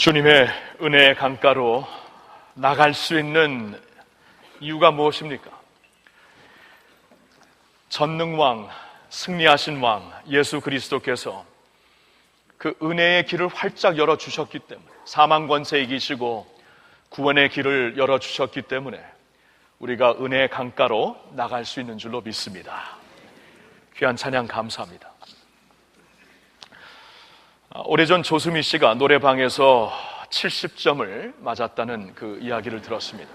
주님의 은혜의 강가로 나갈 수 있는 이유가 무엇입니까? 전능왕, 승리하신 왕 예수 그리스도께서 그 은혜의 길을 활짝 열어주셨기 때문에, 사망 권세 이기시고 구원의 길을 열어주셨기 때문에 우리가 은혜의 강가로 나갈 수 있는 줄로 믿습니다. 귀한 찬양 감사합니다. 오래전 조수미 씨가 노래방에서 70점을 맞았다는 그 이야기를 들었습니다.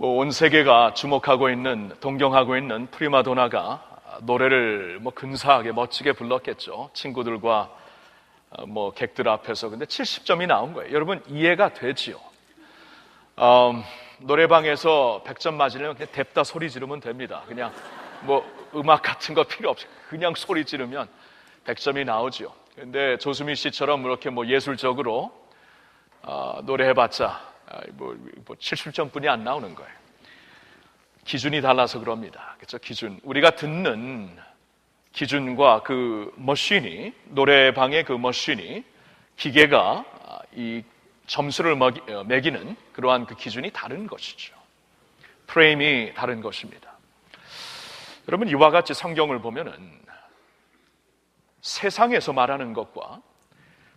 온 세계가 주목하고 있는, 동경하고 있는 프리마도나가 노래를 근사하게 멋지게 불렀겠죠. 친구들과 객들 앞에서. 근데 70점이 나온 거예요. 여러분, 이해가 되지요? 노래방에서 100점 맞으려면 그냥 뎁다 소리 지르면 됩니다. 그냥 음악 같은 거 필요 없이 그냥 소리 지르면 100점이 나오죠. 근데 조수미 씨처럼 이렇게 예술적으로 노래해봤자 70점뿐이 안 나오는 거예요. 기준이 달라서 그럽니다. 그렇죠? 기준. 우리가 듣는 기준과 그 머신이, 노래방의 그 머신이, 기계가 이 점수를 매기는 그러한 그 기준이 다른 것이죠. 프레임이 다른 것입니다. 여러분, 이와 같이 성경을 보면은 세상에서 말하는 것과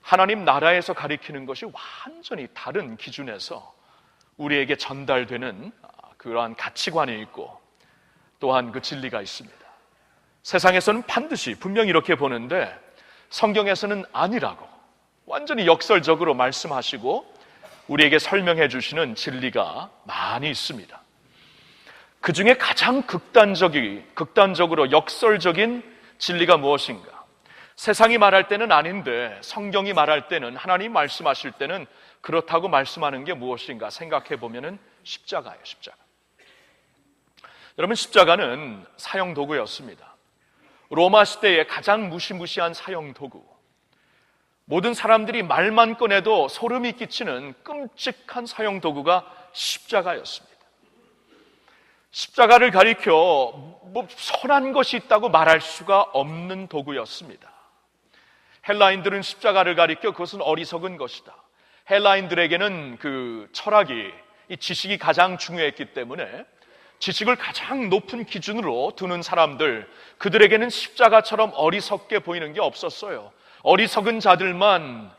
하나님 나라에서 가리키는 것이 완전히 다른 기준에서 우리에게 전달되는 그러한 가치관이 있고 또한 그 진리가 있습니다. 세상에서는 반드시 분명히 이렇게 보는데 성경에서는 아니라고 완전히 역설적으로 말씀하시고 우리에게 설명해 주시는 진리가 많이 있습니다. 그 중에 가장 극단적으로 역설적인 진리가 무엇인가? 세상이 말할 때는 아닌데 성경이 말할 때는, 하나님 말씀하실 때는 그렇다고 말씀하는 게 무엇인가 생각해 보면은 십자가예요. 십자가. 여러분, 십자가는 사형도구였습니다. 로마 시대의 가장 무시무시한 사형도구. 모든 사람들이 말만 꺼내도 소름이 끼치는 끔찍한 사형도구가 십자가였습니다. 십자가를 가리켜 선한 것이 있다고 말할 수가 없는 도구였습니다. 헬라인들은 십자가를 가리켜 그것은 어리석은 것이다. 헬라인들에게는 그 철학이, 이 지식이 가장 중요했기 때문에 지식을 가장 높은 기준으로 두는 사람들, 그들에게는 십자가처럼 어리석게 보이는 게 없었어요. 어리석은 자들만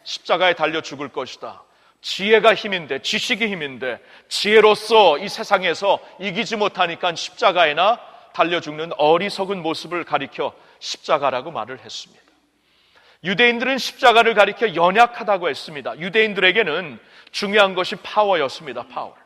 십자가에 달려 죽을 것이다. 지혜가 힘인데, 지식이 힘인데, 지혜로서 이 세상에서 이기지 못하니까 십자가에나 달려 죽는 어리석은 모습을 가리켜 십자가라고 말을 했습니다. 유대인들은 십자가를 가리켜 연약하다고 했습니다. 유대인들에게는 중요한 것이 파워였습니다. 파워.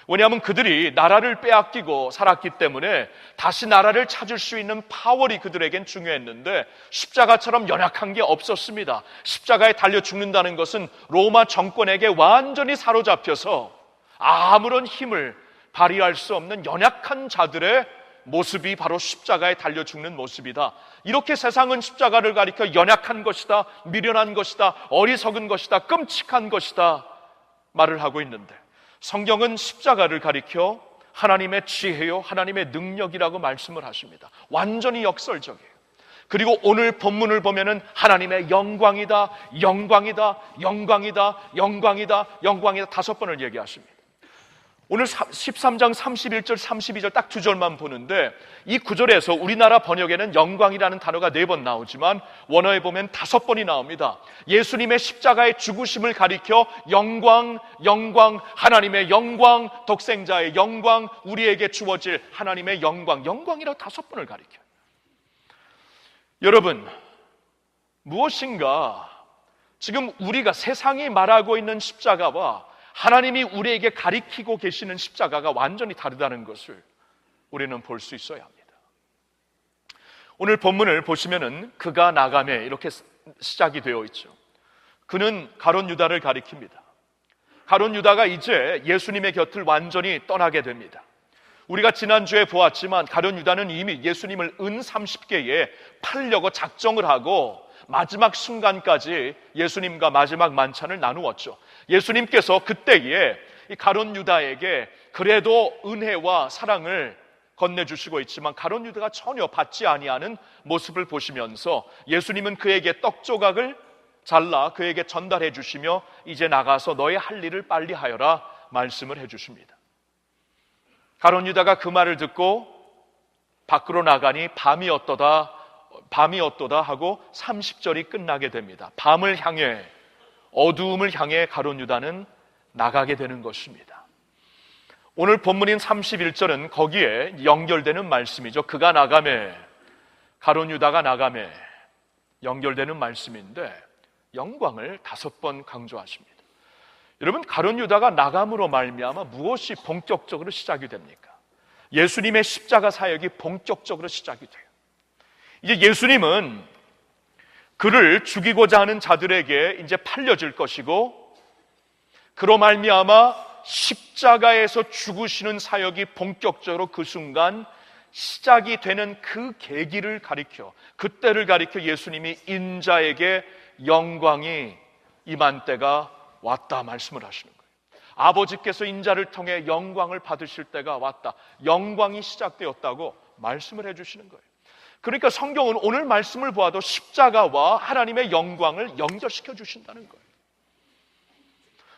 왜냐하면 그들이 나라를 빼앗기고 살았기 때문에 다시 나라를 찾을 수 있는 파월이 그들에겐 중요했는데 십자가처럼 연약한 게 없었습니다. 십자가에 달려 죽는다는 것은 로마 정권에게 완전히 사로잡혀서 아무런 힘을 발휘할 수 없는 연약한 자들의 모습이 바로 십자가에 달려 죽는 모습이다. 이렇게 세상은 십자가를 가리켜 연약한 것이다, 미련한 것이다, 어리석은 것이다, 끔찍한 것이다 말을 하고 있는데, 성경은 십자가를 가리켜 하나님의 지혜요, 하나님의 능력이라고 말씀을 하십니다. 완전히 역설적이에요. 그리고 오늘 본문을 보면은 하나님의 영광이다, 영광이다, 영광이다, 영광이다, 영광이다 5번을 얘기하십니다. 오늘 13장 31절, 32절 딱 2절만 보는데 이 9절에서 우리나라 번역에는 영광이라는 단어가 4번 나오지만 원어에 보면 5번이 나옵니다. 예수님의 십자가의 죽으심을 가리켜 영광, 영광, 하나님의 영광, 독생자의 영광, 우리에게 주어질 하나님의 영광, 영광이라고 5번을 가리켜요. 여러분, 무엇인가 지금 우리가 세상이 말하고 있는 십자가와 하나님이 우리에게 가리키고 계시는 십자가가 완전히 다르다는 것을 우리는 볼 수 있어야 합니다. 오늘 본문을 보시면은 그가 나가매 이렇게 시작이 되어 있죠. 그는 가룟 유다를 가리킵니다. 가룟 유다가 이제 예수님의 곁을 완전히 떠나게 됩니다. 우리가 지난주에 보았지만 가룟 유다는 이미 예수님을 은 30개에 팔려고 작정을 하고 마지막 순간까지 예수님과 마지막 만찬을 나누었죠. 예수님께서 그때에 이 가룟 유다에게 그래도 은혜와 사랑을 건네주시고 있지만 가룟 유다가 전혀 받지 아니하는 모습을 보시면서 예수님은 그에게 떡 조각을 잘라 그에게 전달해 주시며 이제 나가서 너의 할 일을 빨리 하여라 말씀을 해 주십니다. 가룟 유다가 그 말을 듣고 밖으로 나가니 밤이 어떠다 하고 30절이 끝나게 됩니다. 밤을 향해, 어두움을 향해 가룟 유다는 나가게 되는 것입니다. 오늘 본문인 31절은 거기에 연결되는 말씀이죠. 그가 나가매, 가룟 유다가 나가매 연결되는 말씀인데 영광을 5번 강조하십니다. 여러분, 가룟 유다가 나감으로 말미암아 무엇이 본격적으로 시작이 됩니까? 예수님의 십자가 사역이 본격적으로 시작이 돼요. 이제 예수님은 그를 죽이고자 하는 자들에게 이제 팔려질 것이고, 그로 말미암아 십자가에서 죽으시는 사역이 본격적으로 그 순간 시작이 되는 그 계기를 가리켜, 그때를 가리켜 예수님이 인자에게 영광이 임한 때가 왔다 말씀을 하시는 거예요. 아버지께서 인자를 통해 영광을 받으실 때가 왔다, 영광이 시작되었다고 말씀을 해주시는 거예요. 그러니까 성경은 오늘 말씀을 보아도 십자가와 하나님의 영광을 연결시켜 주신다는 거예요.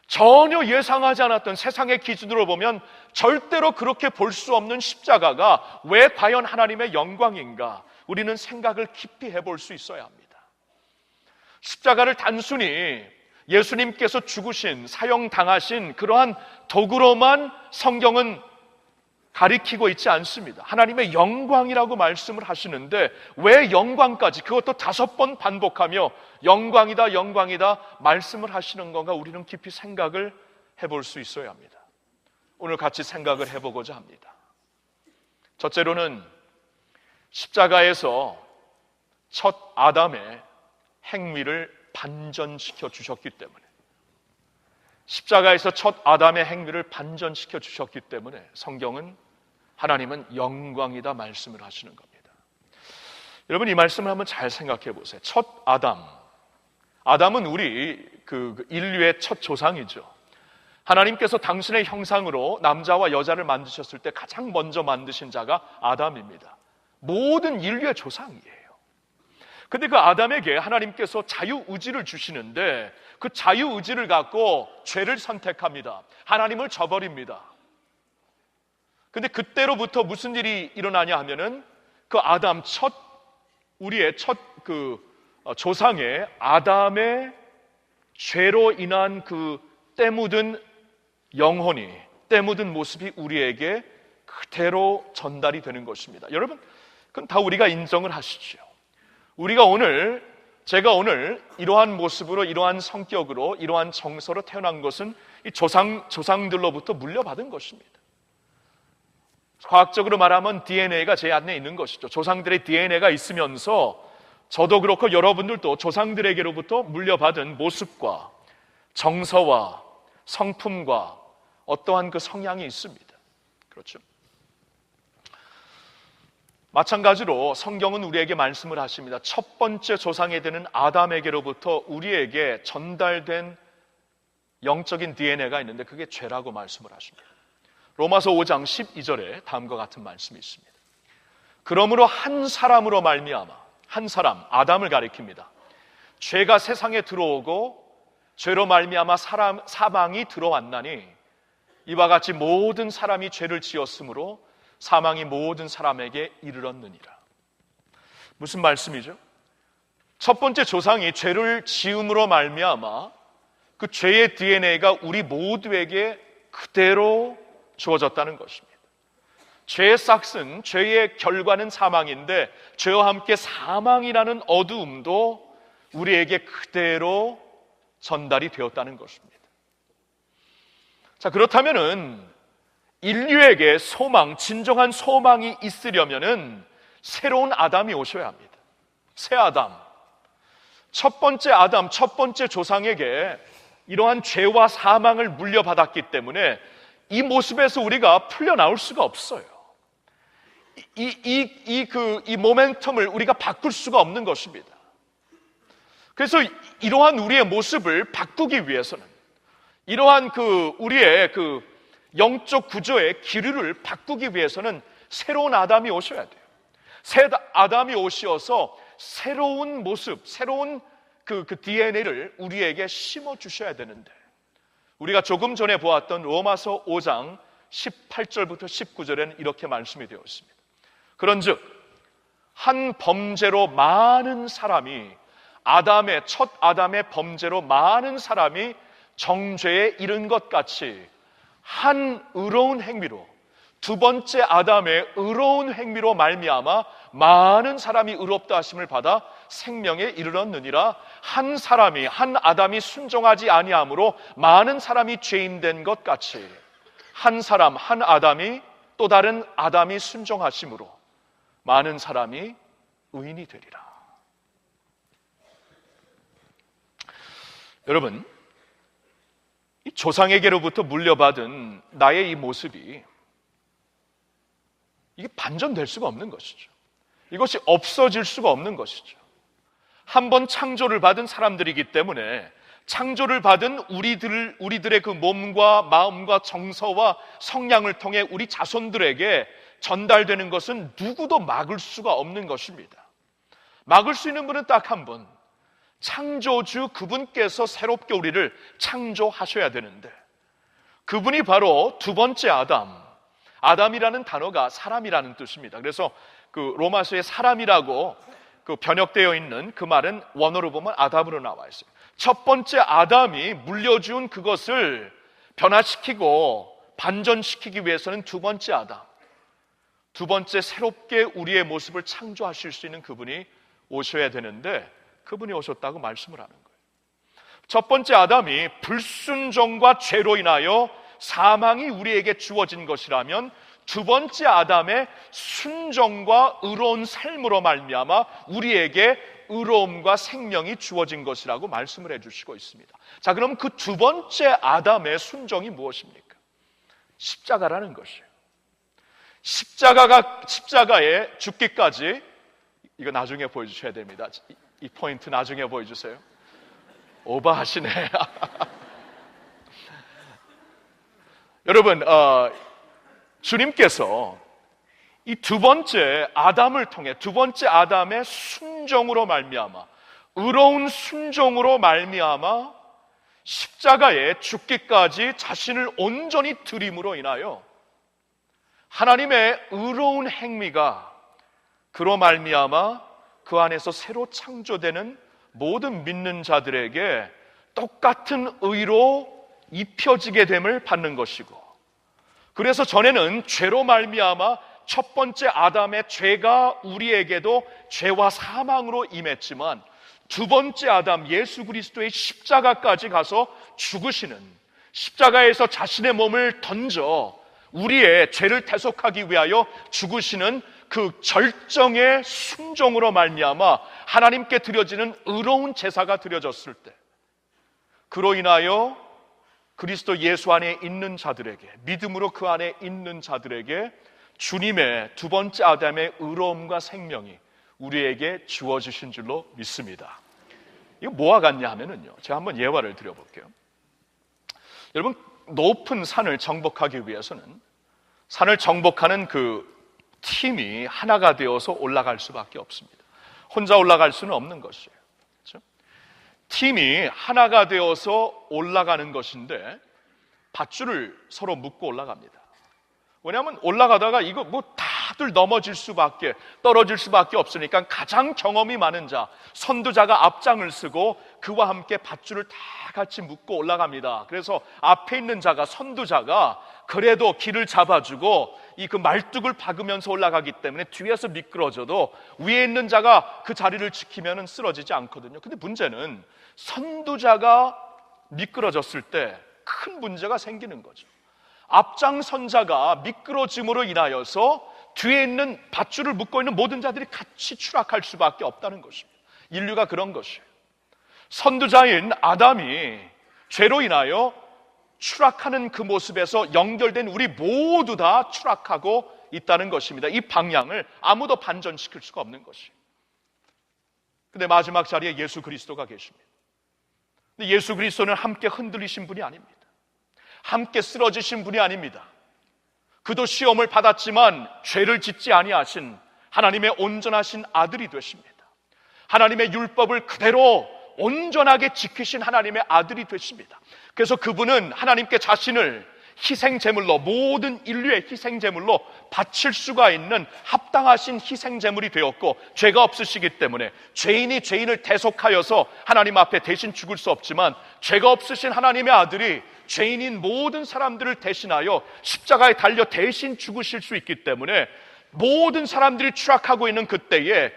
전혀 예상하지 않았던, 세상의 기준으로 보면 절대로 그렇게 볼 수 없는 십자가가 왜 과연 하나님의 영광인가, 우리는 생각을 깊이 해볼 수 있어야 합니다. 십자가를 단순히 예수님께서 죽으신, 사형당하신 그러한 도구로만 성경은 가리키고 있지 않습니다. 하나님의 영광이라고 말씀을 하시는데 왜 영광까지, 그것도 5번 반복하며 영광이다 영광이다 말씀을 하시는 건가, 우리는 깊이 생각을 해볼 수 있어야 합니다. 오늘 같이 생각을 해보고자 합니다. 첫째로는 십자가에서 첫 아담의 행위를 반전시켜 주셨기 때문에, 십자가에서 첫 아담의 행위를 반전시켜 주셨기 때문에 성경은, 하나님은 영광이다 말씀을 하시는 겁니다. 여러분, 이 말씀을 한번 잘 생각해 보세요. 첫 아담은 우리 인류의 첫 조상이죠. 하나님께서 당신의 형상으로 남자와 여자를 만드셨을 때 가장 먼저 만드신 자가 아담입니다. 모든 인류의 조상이에요. 근데 그 아담에게 하나님께서 자유의지를 주시는데 그 자유의지를 갖고 죄를 선택합니다. 하나님을 저버립니다. 근데 그때로부터 무슨 일이 일어나냐 하면은 그 아담 우리의 첫 조상의 아담의 죄로 인한 그 때 묻은 영혼이, 때 묻은 모습이 우리에게 그대로 전달이 되는 것입니다. 여러분, 그건 다 우리가 인정을 하시죠. 제가 오늘 이러한 모습으로, 이러한 성격으로, 이러한 정서로 태어난 것은 이 조상들로부터 물려받은 것입니다. 과학적으로 말하면 DNA가 제 안에 있는 것이죠. 조상들의 DNA가 있으면서 저도 그렇고 여러분들도 조상들에게로부터 물려받은 모습과 정서와 성품과 어떠한 그 성향이 있습니다. 그렇죠? 마찬가지로 성경은 우리에게 말씀을 하십니다. 첫 번째 조상이 되는 아담에게로부터 우리에게 전달된 영적인 DNA가 있는데 그게 죄라고 말씀을 하십니다. 로마서 5장 12절에 다음과 같은 말씀이 있습니다. 그러므로 한 사람으로 말미암아, 한 사람, 아담을 가리킵니다. 죄가 세상에 들어오고 죄로 말미암아 사망이 들어왔나니 이와 같이 모든 사람이 죄를 지었으므로 사망이 모든 사람에게 이르렀느니라. 무슨 말씀이죠? 첫 번째 조상이 죄를 지음으로 말미암아 그 죄의 DNA가 우리 모두에게 그대로 주어졌다는 것입니다. 죄의 싹은, 죄의 결과는 사망인데 죄와 함께 사망이라는 어두움도 우리에게 그대로 전달이 되었다는 것입니다. 자, 그렇다면은 인류에게 소망, 진정한 소망이 있으려면은 새로운 아담이 오셔야 합니다. 새 아담. 첫 번째 아담, 첫 번째 조상에게 이러한 죄와 사망을 물려받았기 때문에 이 모습에서 우리가 풀려나올 수가 없어요. 이 모멘텀을 우리가 바꿀 수가 없는 것입니다. 그래서 이러한 우리의 모습을 바꾸기 위해서는, 이러한 우리의 영적 구조의 기류를 바꾸기 위해서는 새로운 아담이 오셔야 돼요. 새 아담이 오셔서 새로운 모습, 새로운 그 DNA를 우리에게 심어 주셔야 되는데, 우리가 조금 전에 보았던 로마서 5장 18절부터 19절에는 이렇게 말씀이 되어 있습니다. 그런즉 한 범죄로 많은 사람이, 첫 아담의 범죄로 많은 사람이 정죄에 이른 것 같이 한 의로운 행위로, 두 번째 아담의 의로운 행위로 말미암아 많은 사람이 의롭다 하심을 받아 생명에 이르렀느니라. 한 사람이, 한 아담이 순종하지 아니함으로 많은 사람이 죄인된 것 같이 한 사람, 한 아담이 또 다른 아담이 순종하심으로 많은 사람이 의인이 되리라. 여러분, 이 조상에게로부터 물려받은 나의 이 모습이 이게 반전될 수가 없는 것이죠. 이것이 없어질 수가 없는 것이죠. 한번 창조를 받은 사람들이기 때문에 창조를 받은 우리들의 그 몸과 마음과 정서와 성향을 통해 우리 자손들에게 전달되는 것은 누구도 막을 수가 없는 것입니다. 막을 수 있는 분은 딱 한 분, 창조주 그분께서 새롭게 우리를 창조하셔야 되는데, 그분이 바로 두 번째 아담이라는 단어가 사람이라는 뜻입니다. 그래서 그 로마서에 사람이라고 그 번역되어 있는 그 말은 원어로 보면 아담으로 나와 있어요. 첫 번째 아담이 물려준 그것을 변화시키고 반전시키기 위해서는 두 번째 아담, 두 번째 새롭게 우리의 모습을 창조하실 수 있는 그분이 오셔야 되는데, 그분이 오셨다고 말씀을 하는 거예요. 첫 번째 아담이 불순종과 죄로 인하여 사망이 우리에게 주어진 것이라면, 두 번째 아담의 순종과 의로운 삶으로 말미암아 우리에게 의로움과 생명이 주어진 것이라고 말씀을 해주시고 있습니다. 자, 그럼 그 두 번째 아담의 순종이 무엇입니까? 십자가라는 것이에요. 십자가에 죽기까지, 이거 나중에 보여주셔야 됩니다. 이 포인트 나중에 보여주세요. 오버하시네. 여러분, 주님께서 이 두 번째 아담을 통해, 두 번째 아담의 순종으로 말미암아, 의로운 순종으로 말미암아 십자가에 죽기까지 자신을 온전히 드림으로 인하여 하나님의 의로운 행위가 그로 말미암아 그 안에서 새로 창조되는 모든 믿는 자들에게 똑같은 의로 입혀지게 됨을 받는 것이고, 그래서 전에는 죄로 말미암아 첫 번째 아담의 죄가 우리에게도 죄와 사망으로 임했지만, 두 번째 아담 예수 그리스도의 십자가까지 가서 죽으시는, 십자가에서 자신의 몸을 던져 우리의 죄를 대속하기 위하여 죽으시는 그 절정의 순종으로 말미암아 하나님께 드려지는 의로운 제사가 드려졌을 때, 그로 인하여 그리스도 예수 안에 있는 자들에게, 믿음으로 그 안에 있는 자들에게 주님의 두 번째 아담의 의로움과 생명이 우리에게 주어지신 줄로 믿습니다. 이거 뭐와 같냐 하면은요, 제가 한번 예화를 드려볼게요. 여러분, 높은 산을 정복하기 위해서는 산을 정복하는 그 팀이 하나가 되어서 올라갈 수밖에 없습니다. 혼자 올라갈 수는 없는 것이에요. 그렇죠? 팀이 하나가 되어서 올라가는 것인데 밧줄을 서로 묶고 올라갑니다. 왜냐하면 올라가다가 이거 뭐 다들 넘어질 수밖에, 떨어질 수밖에 없으니까 가장 경험이 많은 자, 선두자가 앞장을 쓰고 그와 함께 밧줄을 다 같이 묶고 올라갑니다. 그래서 앞에 있는 자가, 선두자가 그래도 길을 잡아주고 이 그 말뚝을 박으면서 올라가기 때문에 뒤에서 미끄러져도 위에 있는 자가 그 자리를 지키면 쓰러지지 않거든요. 근데 문제는 선두자가 미끄러졌을 때 큰 문제가 생기는 거죠. 앞장선자가 미끄러짐으로 인하여서 뒤에 있는 밧줄을 묶고 있는 모든 자들이 같이 추락할 수밖에 없다는 것입니다. 인류가 그런 것이에요. 선두자인 아담이 죄로 인하여 추락하는 그 모습에서 연결된 우리 모두 다 추락하고 있다는 것입니다. 이 방향을 아무도 반전시킬 수가 없는 것이에요. 근데 마지막 자리에 예수 그리스도가 계십니다. 근데 예수 그리스도는 함께 흔들리신 분이 아닙니다. 함께 쓰러지신 분이 아닙니다. 그도 시험을 받았지만 죄를 짓지 아니하신 하나님의 온전하신 아들이 되십니다. 하나님의 율법을 그대로 온전하게 지키신 하나님의 아들이 되십니다. 그래서 그분은 하나님께 자신을 희생제물로, 모든 인류의 희생제물로 바칠 수가 있는 합당하신 희생제물이 되었고, 죄가 없으시기 때문에 죄인이 죄인을 대속하여서 하나님 앞에 대신 죽을 수 없지만, 죄가 없으신 하나님의 아들이 죄인인 모든 사람들을 대신하여 십자가에 달려 대신 죽으실 수 있기 때문에, 모든 사람들이 추락하고 있는 그때에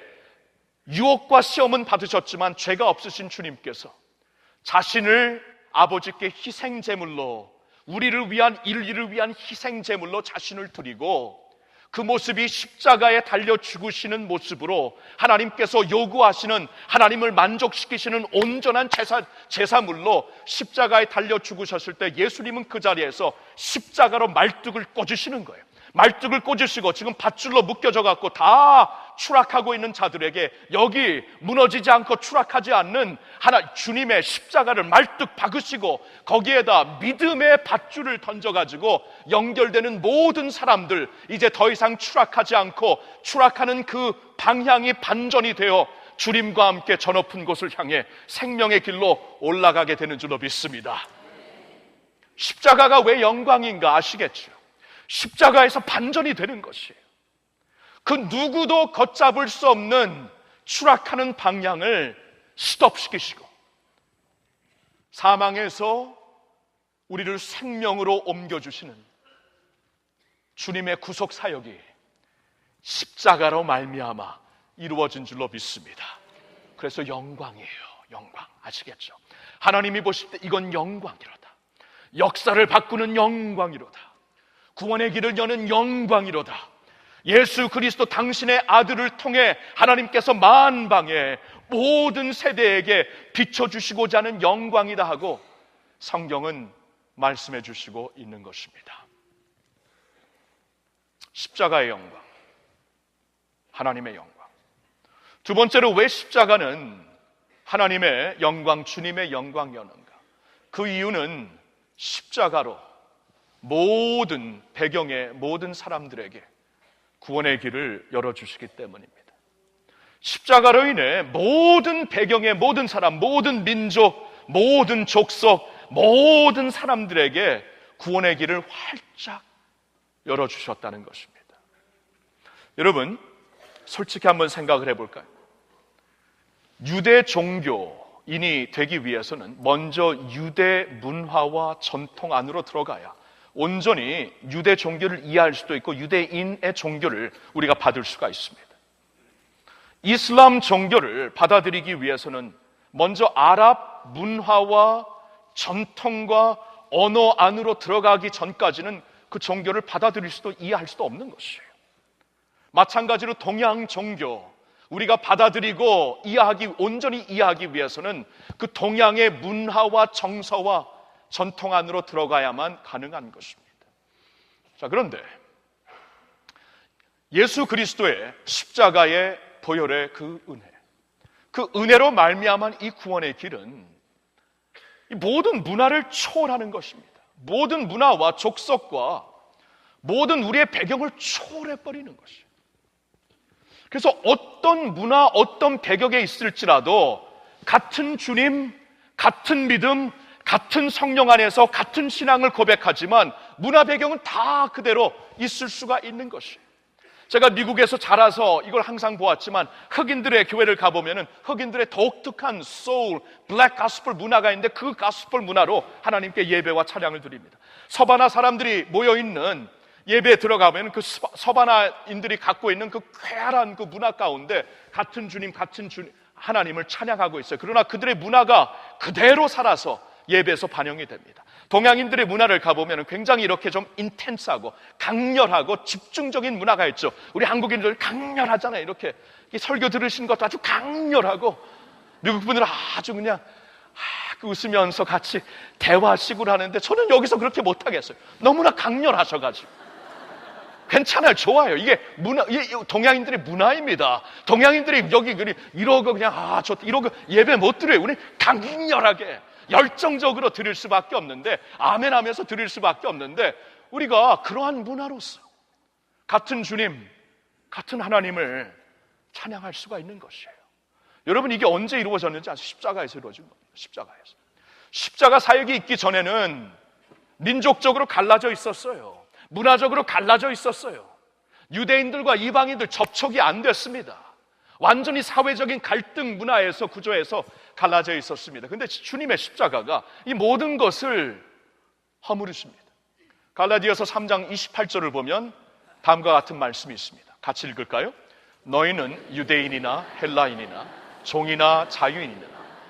유혹과 시험은 받으셨지만 죄가 없으신 주님께서 자신을 아버지께 희생제물로, 우리를 위한, 인류를 위한 희생제물로 자신을 드리고, 그 모습이 십자가에 달려 죽으시는 모습으로 하나님께서 요구하시는, 하나님을 만족시키시는 온전한 제사물로 십자가에 달려 죽으셨을 때, 예수님은 그 자리에서 십자가로 말뚝을 꽂으시는 거예요. 말뚝을 꽂으시고 지금 밧줄로 묶여져 갖고 다 추락하고 있는 자들에게, 여기 무너지지 않고 추락하지 않는 주님의 십자가를 말뚝 박으시고 거기에다 믿음의 밧줄을 던져가지고 연결되는 모든 사람들, 이제 더 이상 추락하지 않고 추락하는 그 방향이 반전이 되어 주님과 함께 저 높은 곳을 향해 생명의 길로 올라가게 되는 줄로 믿습니다. 십자가가 왜 영광인가 아시겠죠? 십자가에서 반전이 되는 것이에요. 그 누구도 걷잡을 수 없는 추락하는 방향을 스톱시키시고, 사망에서 우리를 생명으로 옮겨주시는 주님의 구속 사역이 십자가로 말미암아 이루어진 줄로 믿습니다. 그래서 영광이에요. 영광. 아시겠죠? 하나님이 보실 때 이건 영광이로다. 역사를 바꾸는 영광이로다. 구원의 길을 여는 영광이로다. 예수 그리스도 당신의 아들을 통해 하나님께서 만방의 모든 세대에게 비춰주시고자 하는 영광이다 하고 성경은 말씀해 주시고 있는 것입니다. 십자가의 영광, 하나님의 영광. 두 번째로, 왜 십자가는 하나님의 영광, 주님의 영광이었는가? 그 이유는 십자가로 모든 배경의 모든 사람들에게 구원의 길을 열어주시기 때문입니다. 십자가로 인해 모든 배경의 모든 사람, 모든 민족, 모든 족속, 모든 사람들에게 구원의 길을 활짝 열어주셨다는 것입니다. 여러분, 솔직히 한번 생각을 해볼까요? 유대 종교인이 되기 위해서는 먼저 유대 문화와 전통 안으로 들어가야 온전히 유대 종교를 이해할 수도 있고 유대인의 종교를 우리가 받을 수가 있습니다. 이슬람 종교를 받아들이기 위해서는 먼저 아랍 문화와 전통과 언어 안으로 들어가기 전까지는 그 종교를 받아들일 수도 이해할 수도 없는 것이에요. 마찬가지로 동양 종교, 우리가 받아들이고 온전히 이해하기 위해서는 그 동양의 문화와 정서와 전통 안으로 들어가야만 가능한 것입니다. 자, 그런데 예수 그리스도의 십자가의 보혈의 그 은혜로 말미암은 이 구원의 길은 이 모든 문화를 초월하는 것입니다. 모든 문화와 족속과 모든 우리의 배경을 초월해버리는 것이에요. 그래서 어떤 문화, 어떤 배경에 있을지라도 같은 주님, 같은 믿음, 같은 성령 안에서 같은 신앙을 고백하지만 문화 배경은 다 그대로 있을 수가 있는 것이에요. 제가 미국에서 자라서 이걸 항상 보았지만 흑인들의 교회를 가보면은 흑인들의 독특한 소울, 블랙 가스펠 문화가 있는데 그 가스펠 문화로 하나님께 예배와 찬양을 드립니다. 서바나 사람들이 모여있는 예배에 들어가면 그 서바나인들이 갖고 있는 그 쾌활한 그 문화 가운데 같은 주님, 하나님을 찬양하고 있어요. 그러나 그들의 문화가 그대로 살아서 예배에서 반영이 됩니다. 동양인들의 문화를 가보면 굉장히 이렇게 좀 인텐스하고 강렬하고 집중적인 문화가 있죠. 우리 한국인들 강렬하잖아요. 이렇게 설교 들으신 것도 아주 강렬하고, 미국 분들은 아주 그냥 웃으면서 같이 대화식으로 하는데 저는 여기서 그렇게 못하겠어요. 너무나 강렬하셔가지고. 괜찮아요. 좋아요. 이게 동양인들의 문화입니다. 동양인들이 여기 이러고 그냥 좋다 이러고 예배 못 드려요. 우리 강렬하게 열정적으로 드릴 수밖에 없는데, 아멘 하면서 드릴 수밖에 없는데, 우리가 그러한 문화로서 같은 주님, 같은 하나님을 찬양할 수가 있는 것이에요. 여러분, 이게 언제 이루어졌는지 아세요? 십자가에서 이루어진 겁니다. 십자가에서. 십자가 사역이 있기 전에는 민족적으로 갈라져 있었어요. 문화적으로 갈라져 있었어요. 유대인들과 이방인들 접촉이 안 됐습니다. 완전히 사회적인 갈등 문화에서, 구조에서 갈라져 있었습니다. 근데 주님의 십자가가 이 모든 것을 허물으십니다. 갈라디아서 3장 28절을 보면 다음과 같은 말씀이 있습니다. 같이 읽을까요? 너희는 유대인이나 헬라인이나 종이나 자유인이나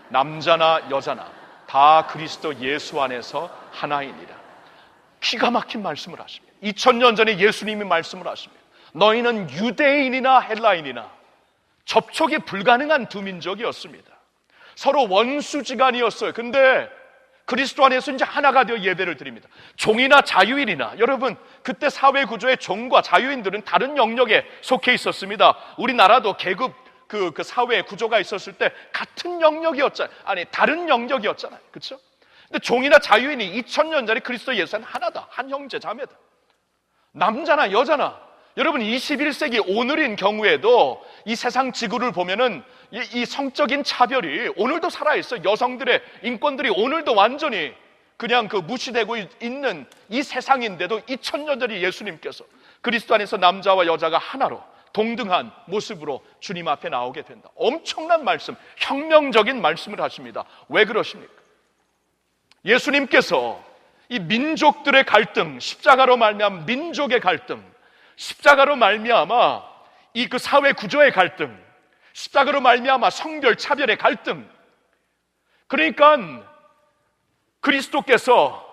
남자나 여자나 다 그리스도 예수 안에서 하나이니라. 기가 막힌 말씀을 하십니다. 2000년 전에 예수님이 말씀을 하십니다. 너희는 유대인이나 헬라인이나, 접촉이 불가능한 두 민족이었습니다. 서로 원수지간이었어요. 근데 그리스도 안에서 이제 하나가 되어 예배를 드립니다. 종이나 자유인이나, 여러분, 그때 사회 구조의 종과 자유인들은 다른 영역에 속해 있었습니다. 우리나라도 계급 그 사회 구조가 있었을 때 같은 영역이었잖아요. 아니, 다른 영역이었잖아요. 그렇죠? 근데 종이나 자유인이 2000년 전에 그리스도 예수는 하나다. 한 형제 자매다. 남자나 여자나. 여러분, 21세기 오늘인 경우에도 이 세상 지구를 보면은 이 성적인 차별이 오늘도 살아있어요. 여성들의 인권들이 오늘도 완전히 그냥 무시되고 있는 이 세상인데도 2000년 전에 예수님께서 그리스도 안에서 남자와 여자가 하나로 동등한 모습으로 주님 앞에 나오게 된다. 엄청난 말씀, 혁명적인 말씀을 하십니다. 왜 그러십니까? 예수님께서 이 민족들의 갈등, 십자가로 말미암아 민족의 갈등, 십자가로 말미암아 이 사회 구조의 갈등, 십자가로 말미암아 성별 차별의 갈등, 그러니까 그리스도께서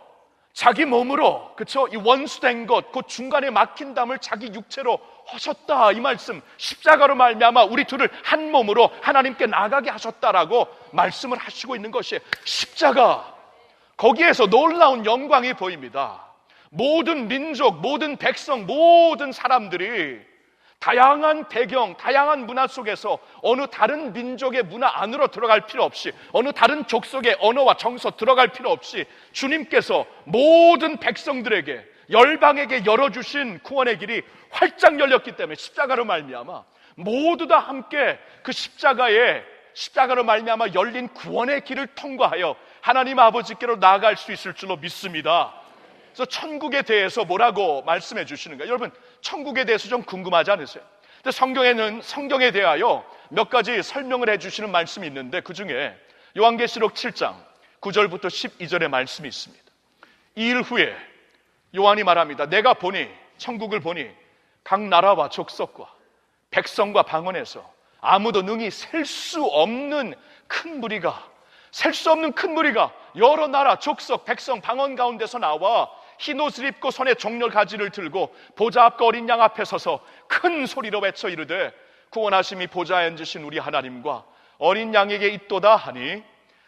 자기 몸으로, 그렇죠? 이 원수된 것, 그 중간에 막힌 담을 자기 육체로 하셨다, 이 말씀. 십자가로 말미암아 우리 둘을 한 몸으로 하나님께 나가게 하셨다라고 말씀을 하시고 있는 것이 십자가. 거기에서 놀라운 영광이 보입니다. 모든 민족, 모든 백성, 모든 사람들이 다양한 배경, 다양한 문화 속에서 어느 다른 민족의 문화 안으로 들어갈 필요 없이, 어느 다른 족속의 언어와 정서 들어갈 필요 없이 주님께서 모든 백성들에게, 열방에게 열어주신 구원의 길이 활짝 열렸기 때문에 십자가로 말미암아 모두 다 함께 그 십자가로 말미암아 열린 구원의 길을 통과하여 하나님 아버지께로 나아갈 수 있을 줄로 믿습니다. 그래서 천국에 대해서 뭐라고 말씀해 주시는가? 여러분, 천국에 대해서 좀 궁금하지 않으세요? 근데 성경에 대하여 몇 가지 설명을 해 주시는 말씀이 있는데, 그 중에 요한계시록 7장 9절부터 12절의 말씀이 있습니다. 이 일 후에 요한이 말합니다. 내가 보니, 천국을 보니 각 나라와 족속과 백성과 방언에서 아무도 능히 셀 수 없는 큰 무리가, 여러 나라, 족속, 백성, 방언 가운데서 나와 흰 옷을 입고 손에 종려 가지를 들고 보좌 앞과 어린 양 앞에 서서 큰 소리로 외쳐 이르되 구원하심이 보좌에 앉으신 우리 하나님과 어린 양에게 있도다 하니,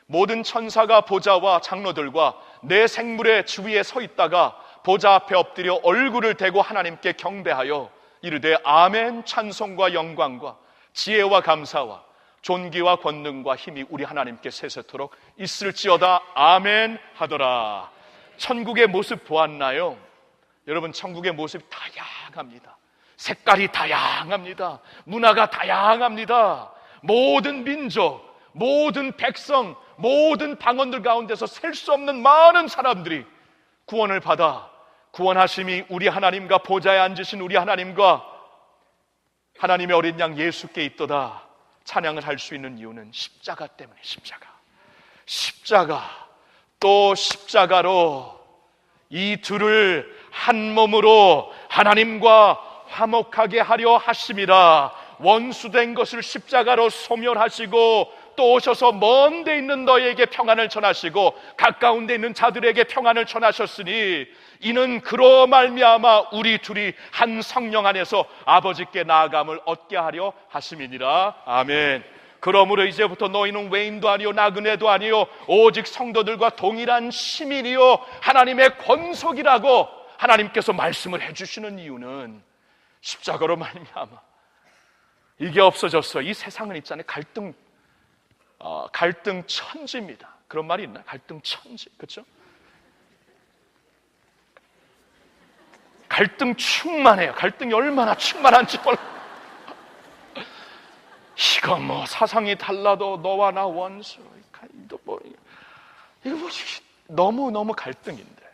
모든 천사가 보좌와 장로들과 내 생물의 주위에 서 있다가 보좌 앞에 엎드려 얼굴을 대고 하나님께 경배하여 이르되 아멘. 찬송과 영광과 지혜와 감사와 존귀와 권능과 힘이 우리 하나님께 세세토록 있을지어다. 아멘 하더라. 천국의 모습 보았나요? 여러분, 천국의 모습이 다양합니다. 색깔이 다양합니다. 문화가 다양합니다. 모든 민족, 모든 백성, 모든 방언들 가운데서 셀 수 없는 많은 사람들이 구원을 받아 구원하심이 우리 하나님과 보좌에 앉으신 우리 하나님과 하나님의 어린 양 예수께 있도다 찬양을 할 수 있는 이유는 십자가 때문에. 십자가, 또 십자가로 이 둘을 한 몸으로 하나님과 화목하게 하려 하심이라. 원수된 것을 십자가로 소멸하시고 또 오셔서 먼 데 있는 너희에게 평안을 전하시고 가까운 데 있는 자들에게 평안을 전하셨으니 이는 그로 말미암아 우리 둘이 한 성령 안에서 아버지께 나아감을 얻게 하려 하심이니라. 아멘. 그러므로 이제부터 너희는 외인도 아니요 나그네도 아니요 오직 성도들과 동일한 시민이요 하나님의 권속이라고 하나님께서 말씀을 해주시는 이유는 십자가로 말미암아 이게 없어졌어. 이 세상은 있잖아요, 갈등 천지입니다. 그런 말이 있나요? 갈등 천지, 그렇죠? 갈등 충만해요. 갈등이 얼마나 충만한지 몰라. 우리가 뭐 사상이 달라도 너와 나 원수, 이거 너무 갈등인데.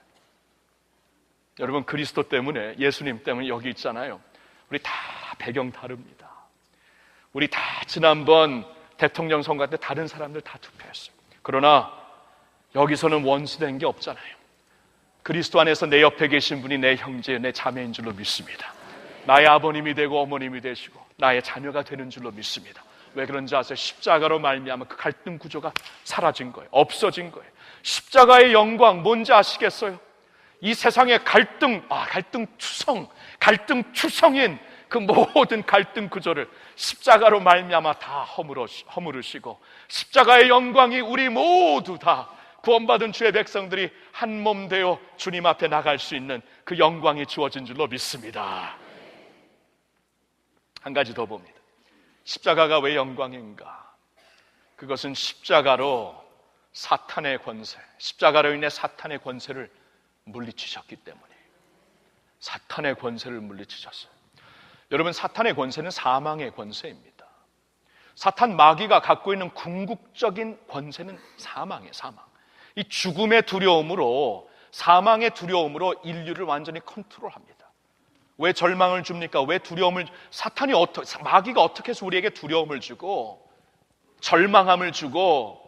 여러분, 그리스도 때문에, 예수님 때문에 여기 있잖아요. 우리 다 배경 다릅니다. 우리 다 지난번 대통령 선거 때 다른 사람들 다 투표했어요. 그러나 여기서는 원수된 게 없잖아요. 그리스도 안에서 내 옆에 계신 분이 내 형제, 내 자매인 줄로 믿습니다. 나의 아버님이 되고 어머님이 되시고 나의 자녀가 되는 줄로 믿습니다. 왜 그런지 아세요? 십자가로 말미암아 그 갈등 구조가 사라진 거예요. 없어진 거예요. 십자가의 영광 뭔지 아시겠어요? 이 세상의 갈등투성인 그 모든 갈등 구조를 십자가로 말미암아 다 허물으시고, 십자가의 영광이 우리 모두 다 구원받은 주의 백성들이 한 몸 되어 주님 앞에 나갈 수 있는 그 영광이 주어진 줄로 믿습니다. 한 가지 더 봅니다. 십자가가 왜 영광인가? 그것은 십자가로 사탄의 권세, 십자가로 인해 사탄의 권세를 물리치셨기 때문이에요. 사탄의 권세를 물리치셨어요. 여러분, 사탄의 권세는 사망의 권세입니다. 사탄 마귀가 갖고 있는 궁극적인 권세는 사망이에요. 사망. 이 죽음의 두려움으로, 사망의 두려움으로 인류를 완전히 컨트롤합니다. 왜 절망을 줍니까? 왜 두려움을, 마귀가 어떻게 해서 우리에게 두려움을 주고 절망함을 주고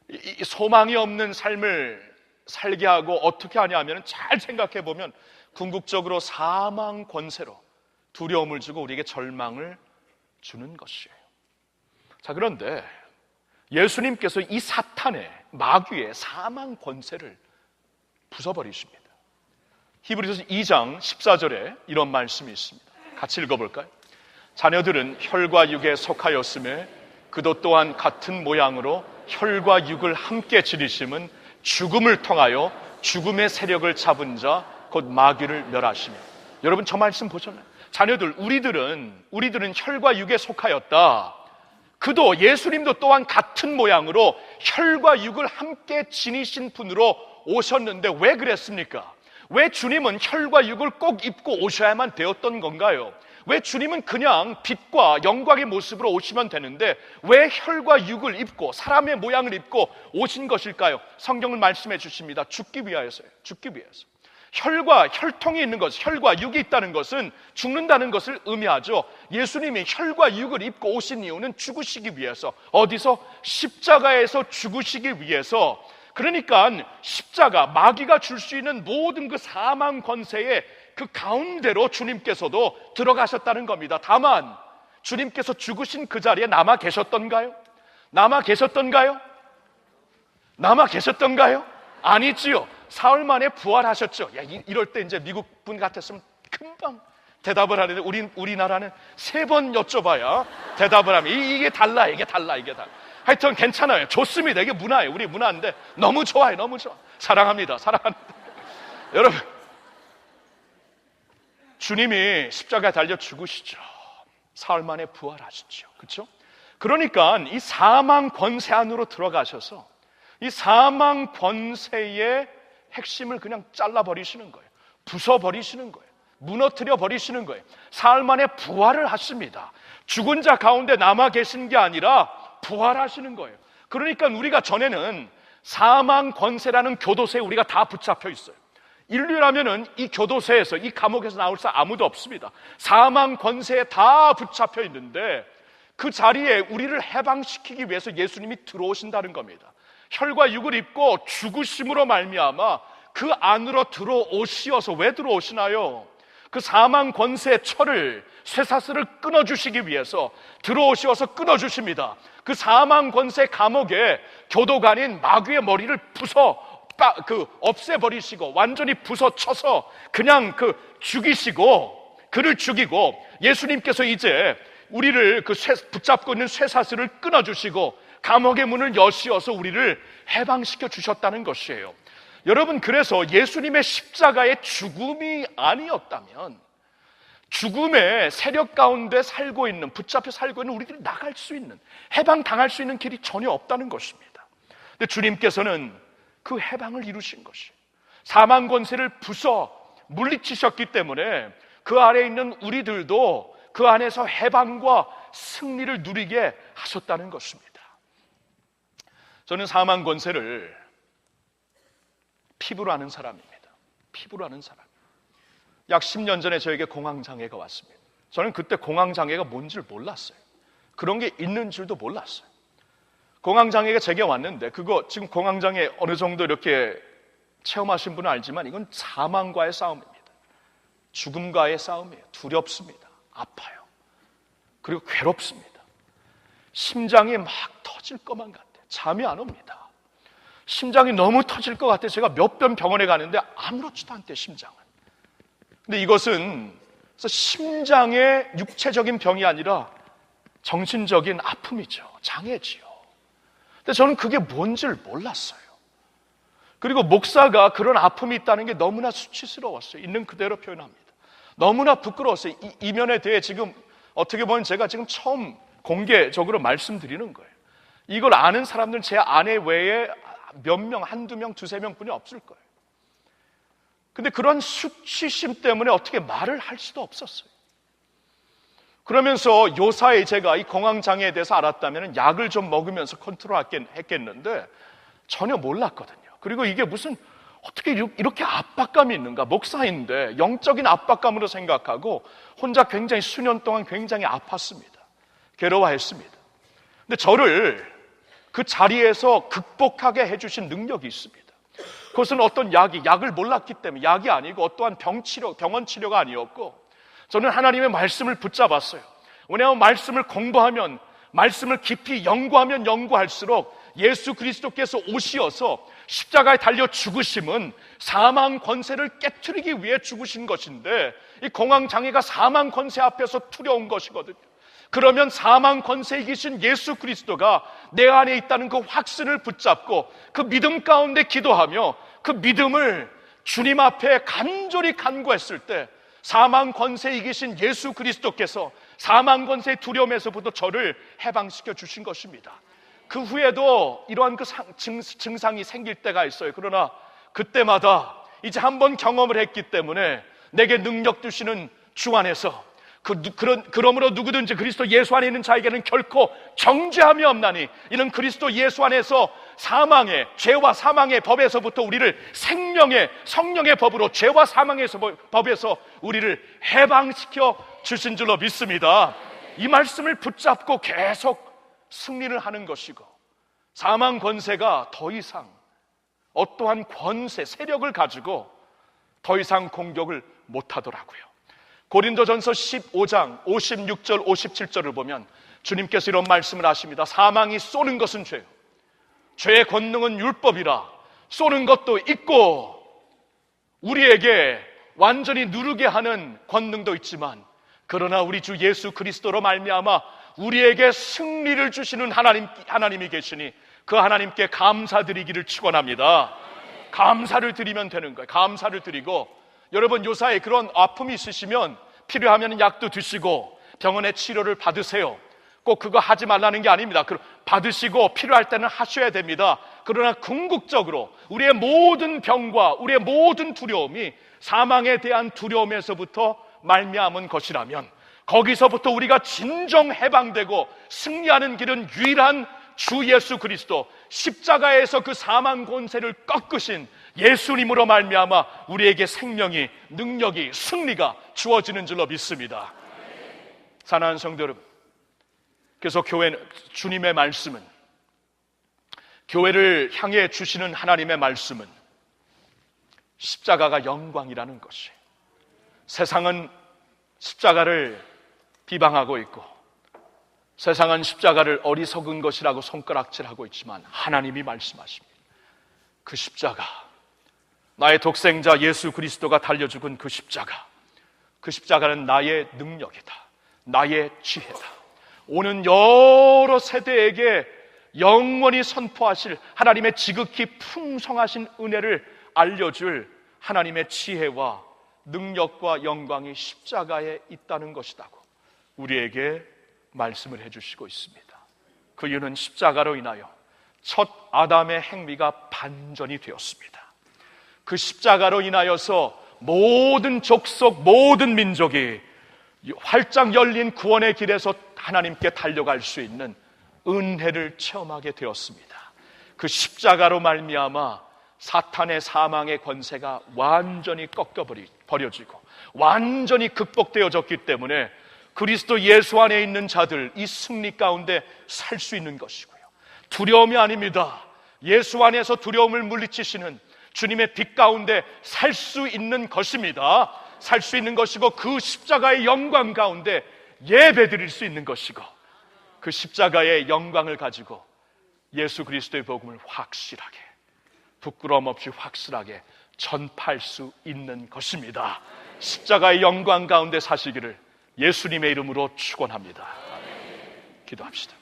이 소망이 없는 삶을 살게 하고 어떻게 하냐면, 잘 생각해 보면 궁극적으로 사망 권세로 두려움을 주고 우리에게 절망을 주는 것이에요. 자, 그런데 예수님께서 이 사탄의, 마귀의 사망 권세를 부숴버리십니다. 히브리서 2장 14절에 이런 말씀이 있습니다. 같이 읽어볼까요? 자녀들은 혈과 육에 속하였음에 그도 또한 같은 모양으로 혈과 육을 함께 지니심은 죽음을 통하여 죽음의 세력을 잡은 자 곧 마귀를 멸하시며. 여러분, 저 말씀 보셨나요? 자녀들, 우리들은 혈과 육에 속하였다. 그도, 예수님도 또한 같은 모양으로 혈과 육을 함께 지니신 분으로 오셨는데 왜 그랬습니까? 왜 주님은 혈과 육을 꼭 입고 오셔야만 되었던 건가요? 왜 주님은 그냥 빛과 영광의 모습으로 오시면 되는데 왜 혈과 육을 입고 사람의 모양을 입고 오신 것일까요? 성경은 말씀해 주십니다. 죽기 위하여서요. 죽기 위해서. 혈통이 있는 것, 혈과 육이 있다는 것은 죽는다는 것을 의미하죠. 예수님이 혈과 육을 입고 오신 이유는 죽으시기 위해서. 어디서? 십자가에서 죽으시기 위해서. 그러니까 십자가, 마귀가 줄 수 있는 모든 그 사망 권세의 그 가운데로 주님께서도 들어가셨다는 겁니다. 다만 주님께서 죽으신 그 자리에 남아 계셨던가요? 아니지요. 사흘 만에 부활하셨죠. 이럴 때 이제 미국 분 같았으면 금방 대답을 하는데 우리나라는 3번 여쭤봐야 대답을 하면 이게 달라. 하여튼 괜찮아요. 좋습니다. 이게 문화예요. 우리 문화인데 너무 좋아요. 너무 좋아. 사랑합니다. 여러분, 주님이 십자가에 달려 죽으시죠. 사흘 만에 부활하시죠. 그렇죠? 그러니까 이 사망 권세 안으로 들어가셔서 이 사망 권세의 핵심을 그냥 잘라버리시는 거예요. 부숴버리시는 거예요. 무너뜨려 버리시는 거예요. 사흘 만에 부활을 하십니다. 죽은 자 가운데 남아 계신 게 아니라 부활하시는 거예요. 그러니까 우리가 전에는 사망 권세라는 교도소에 우리가 다 붙잡혀 있어요. 인류라면은 이 교도소에서, 이 감옥에서 나올 사람 아무도 없습니다. 사망 권세에 다 붙잡혀 있는데 그 자리에 우리를 해방시키기 위해서 예수님이 들어오신다는 겁니다. 혈과 육을 입고 죽으심으로 말미암아 그 안으로 들어오시어서, 왜 들어오시나요? 그 사망 권세의 철을, 쇠사슬을 끊어주시기 위해서 들어오시어서 끊어주십니다. 그 사망 권세 감옥에 교도관인 마귀의 머리를 없애버리시고 완전히 부서쳐서 그냥 그를 죽이고 예수님께서 이제 우리를 붙잡고 있는 쇠사슬을 끊어주시고 감옥의 문을 여시어서 우리를 해방시켜 주셨다는 것이에요. 여러분, 그래서 예수님의 십자가의 죽음이 아니었다면 죽음의 세력 가운데 붙잡혀 살고 있는 우리들이 나갈 수 있는, 해방당할 수 있는 길이 전혀 없다는 것입니다. 근데 주님께서는 그 해방을 이루신 것이에요. 사망 권세를 물리치셨기 때문에 그 아래에 있는 우리들도 그 안에서 해방과 승리를 누리게 하셨다는 것입니다. 저는 사망 권세를 피부로 아는 사람입니다. 피부로 아는 사람. 약 10년 전에 저에게 공황장애가 왔습니다. 저는 그때 공황장애가 뭔지를 몰랐어요. 그런 게 있는 줄도 몰랐어요. 공황장애가 제게 왔는데, 그거 지금 공황장애 어느 정도 이렇게 체험하신 분은 알지만 이건 사망과의 싸움입니다. 죽음과의 싸움이에요. 두렵습니다. 아파요. 그리고 괴롭습니다. 심장이 막 터질 것만 같아요. 잠이 안 옵니다. 심장이 너무 터질 것 같아요. 제가 몇 번 병원에 가는데 아무렇지도 않대, 심장은. 근데 이것은 심장의 육체적인 병이 아니라 정신적인 아픔이죠. 장애지요. 근데 저는 그게 뭔지를 몰랐어요. 그리고 목사가 그런 아픔이 있다는 게 너무나 수치스러웠어요. 있는 그대로 표현합니다. 너무나 부끄러웠어요. 이 이면에 대해 지금 어떻게 보면 제가 지금 처음 공개적으로 말씀드리는 거예요. 이걸 아는 사람들은 제 아내 외에 몇 명, 한두 명, 두세 명뿐이 없을 거예요. 근데 그런 수치심 때문에 어떻게 말을 할 수도 없었어요. 그러면서 요사이 제가 이 공황장애에 대해서 알았다면 약을 좀 먹으면서 컨트롤 했겠는데 전혀 몰랐거든요. 그리고 이게 무슨 어떻게 이렇게 압박감이 있는가? 목사인데 영적인 압박감으로 생각하고 혼자 굉장히 수년 동안 굉장히 아팠습니다. 괴로워했습니다. 근데 저를 그 자리에서 극복하게 해주신 능력이 있습니다. 그것은 어떤 약을 몰랐기 때문에 약이 아니고 어떠한 병원 치료가 아니었고, 저는 하나님의 말씀을 붙잡았어요. 왜냐하면 말씀을 공부하면, 말씀을 깊이 연구하면 연구할수록 예수 그리스도께서 오시어서 십자가에 달려 죽으심은 사망 권세를 깨트리기 위해 죽으신 것인데, 이 공황장애가 사망 권세 앞에서 두려운 것이거든요. 그러면 사망 권세에 이기신 예수 그리스도가 내 안에 있다는 그 확신을 붙잡고 그 믿음 가운데 기도하며 그 믿음을 주님 앞에 간절히 간구했을 때 사망 권세에 이기신 예수 그리스도께서 사망 권세의 두려움에서부터 저를 해방시켜 주신 것입니다. 그 후에도 이러한 그 증상이 생길 때가 있어요. 그러나 그때마다 이제 한번 경험을 했기 때문에 내게 능력 주시는 주 안에서 그러므로 누구든지 그리스도 예수 안에 있는 자에게는 결코 정죄함이 없나니 이는 그리스도 예수 안에서 사망의, 죄와 사망의 법에서부터 우리를 생명의, 성령의 법으로 죄와 사망의 법에서 우리를 해방시켜 주신 줄로 믿습니다. 이 말씀을 붙잡고 계속 승리를 하는 것이고, 사망 권세가 더 이상 어떠한 권세, 세력을 가지고 더 이상 공격을 못하더라고요. 고린도전서 15장 56절 57절을 보면 주님께서 이런 말씀을 하십니다. 사망이 쏘는 것은 죄요, 죄의 권능은 율법이라. 쏘는 것도 있고 우리에게 완전히 누르게 하는 권능도 있지만, 그러나 우리 주 예수 그리스도로 말미암아 우리에게 승리를 주시는 하나님이 계시니 그 하나님께 감사드리기를 축원합니다. 감사를 드리면 되는 거예요. 감사를 드리고, 여러분 요사에 그런 아픔이 있으시면 필요하면 약도 드시고 병원에 치료를 받으세요. 꼭 그거 하지 말라는 게 아닙니다. 받으시고 필요할 때는 하셔야 됩니다. 그러나 궁극적으로 우리의 모든 병과 우리의 모든 두려움이 사망에 대한 두려움에서부터 말미암은 것이라면, 거기서부터 우리가 진정 해방되고 승리하는 길은 유일한 주 예수 그리스도, 십자가에서 그 사망 권세를 꺾으신 예수님으로 말미암아 우리에게 생명이, 능력이, 승리가 주어지는 줄로 믿습니다. 사랑하는 성도 여러분, 그래서 주님의 말씀은, 교회를 향해 주시는 하나님의 말씀은 십자가가 영광이라는 것이, 세상은 십자가를 비방하고 있고 세상은 십자가를 어리석은 것이라고 손가락질하고 있지만 하나님이 말씀하십니다. 그 십자가, 나의 독생자 예수 그리스도가 달려 죽은 그 십자가는 나의 능력이다, 나의 지혜다. 오는 여러 세대에게 영원히 선포하실 하나님의 지극히 풍성하신 은혜를 알려줄 하나님의 지혜와 능력과 영광이 십자가에 있다는 것이라고 우리에게 말씀을 해주시고 있습니다. 그 이유는 십자가로 인하여 첫 아담의 행위가 반전이 되었습니다. 그 십자가로 인하여서 모든 족속, 모든 민족이 활짝 열린 구원의 길에서 하나님께 달려갈 수 있는 은혜를 체험하게 되었습니다. 그 십자가로 말미암아 사탄의 사망의 권세가 완전히 버려지고 완전히 극복되어졌기 때문에 그리스도 예수 안에 있는 자들, 이 승리 가운데 살 수 있는 것이고요. 두려움이 아닙니다. 예수 안에서 두려움을 물리치시는 주님의 빛 가운데 살 수 있는 것입니다. 살 수 있는 것이고, 그 십자가의 영광 가운데 예배 드릴 수 있는 것이고, 그 십자가의 영광을 가지고 예수 그리스도의 복음을 확실하게, 부끄러움 없이 확실하게 전파할 수 있는 것입니다. 십자가의 영광 가운데 사시기를 예수님의 이름으로 축원합니다. 기도합시다.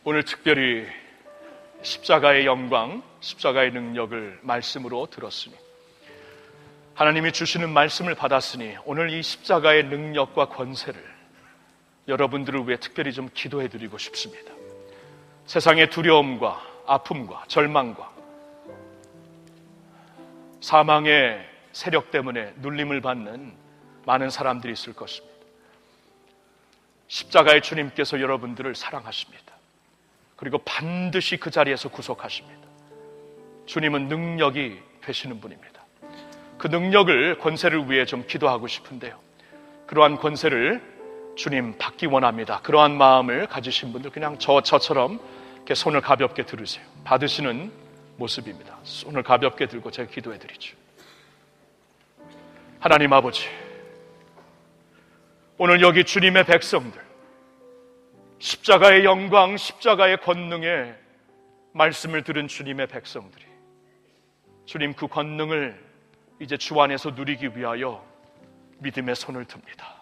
오늘 특별히 십자가의 영광, 십자가의 능력을 말씀으로 들었으니, 하나님이 주시는 말씀을 받았으니, 오늘 이 십자가의 능력과 권세를 여러분들을 위해 특별히 좀 기도해 드리고 싶습니다. 세상의 두려움과 아픔과 절망과 사망의 세력 때문에 눌림을 받는 많은 사람들이 있을 것입니다. 십자가의 주님께서 여러분들을 사랑하십니다. 그리고 반드시 그 자리에서 구속하십니다. 주님은 능력이 되시는 분입니다. 그 능력을, 권세를 위해 좀 기도하고 싶은데요, 그러한 권세를 주님 받기 원합니다. 그러한 마음을 가지신 분들 그냥 저처럼 이렇게 손을 가볍게 들으세요. 받으시는 모습입니다. 손을 가볍게 들고 제가 기도해 드리죠. 하나님 아버지, 오늘 여기 주님의 백성들, 십자가의 영광, 십자가의 권능의 말씀을 들은 주님의 백성들이, 주님 그 권능을 이제 주 안에서 누리기 위하여 믿음의 손을 듭니다.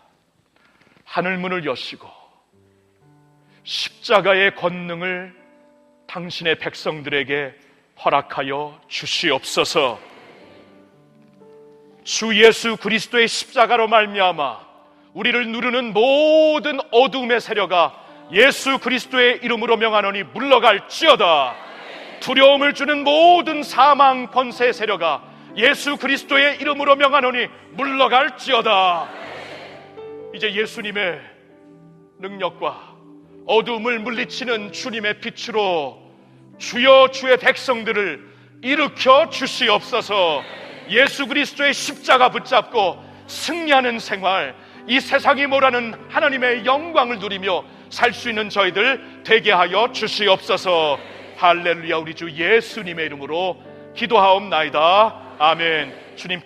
하늘문을 여시고 십자가의 권능을 당신의 백성들에게 허락하여 주시옵소서. 주 예수 그리스도의 십자가로 말미암아 우리를 누르는 모든 어둠의 세력아 예수 그리스도의 이름으로 명하노니 물러갈지어다. 두려움을 주는 모든 사망 권세 세력아 예수 그리스도의 이름으로 명하노니 물러갈지어다. 이제 예수님의 능력과 어둠을 물리치는 주님의 빛으로 주여 주의 백성들을 일으켜 주시옵소서. 예수 그리스도의 십자가 붙잡고 승리하는 생활, 이 세상이 뭐라는 하나님의 영광을 누리며 살 수 있는 저희들 되게 하여 주시옵소서. 할렐루야. 우리 주 예수님의 이름으로 기도하옵나이다. 아멘. 주님